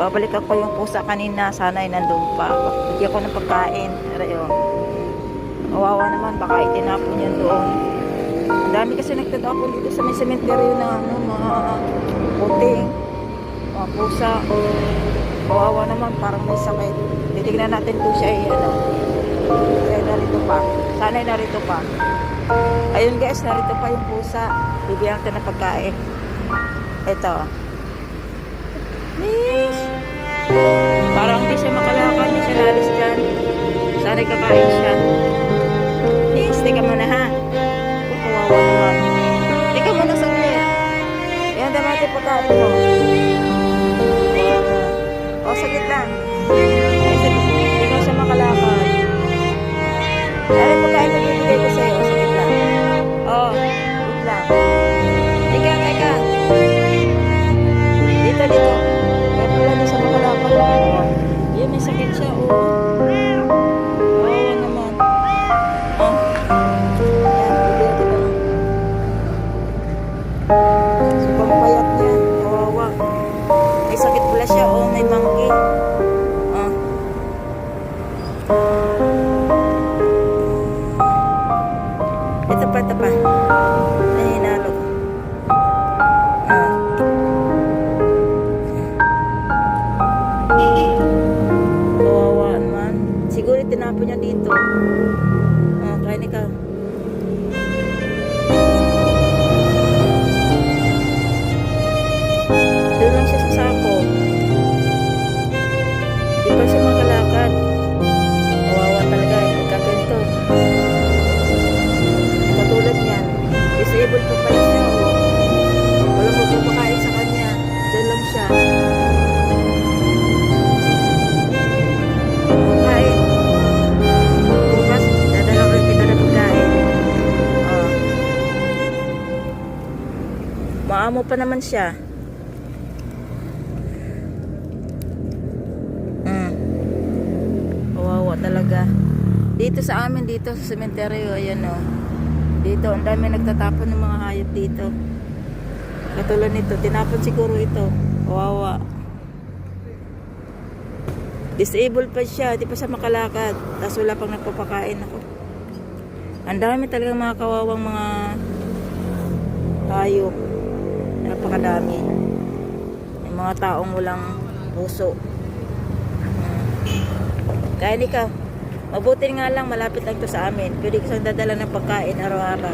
Babalikan ko yung pusa kanina. Sana ay nandun pa. Bigyan ko ng pagkain. Pero kawawa naman. Baka itinapon yan doon. Ang dami kasi nagtatapon dito sa may sementeryo na mga puting, mga pusa. Kawawa naman. Parang may sakit. Titignan natin kung siya ay ay narito pa. Sana ay narito pa. Ayun guys, narito pa yung pusa. Bibigyan ko ng pagkain. Ito. Miss! Parang hindi siya makalakad. Hindi siya lalis dyan. Sana ay kakain siya. Miss, tika mo na ha. Kawawa naman. Tika mo na saglit. Yan naman natin pagkain mo. O, saglit lang. Kasi hindi ko siya makalakad. Ano pagkain na bibigay ko sa'yo? Saglit lang. O, wait lang. Tika. Dito. Kaya pala doon sa makalakad. Yan, may sakit siya. Kawawa naman. Yan, bibigyan kita. Sobrang payat niya. Kawawa. May sakit pala siya. May monkey. Ito pa. Ay, hinalo. Kawawa naman. Siguro tinapon niya dito. Kain ikaw. Doon lang siya sa sako. Hindi pa siya makalakad. Kawawa talaga. Pagkaganto. Katulad niyan. Disabled pa pala siya. Walang magpapakain sa kanya. Diyan lang siya. Kain. Bukas, dadala ko kita na pagkain. Maamo pa naman siya. Kawawa talaga. Dito sa amin, dito sa sementeryo, ayan o. Dito, ang dami nagtatapon ng mga hayop dito. Katulad nito, tinapon siguro ito. Kawawa. Disabled pa siya, di pa siya makalakad. Tapos wala pang nagpapakain ako. Ang dami talagang mga kawawang mga hayop. Napakadami. Yung mga taong walang puso. Kaya di ka. Mabuti nga lang, malapit lang to sa amin. Pwede ko siyang dadala ng pagkain araw-araw.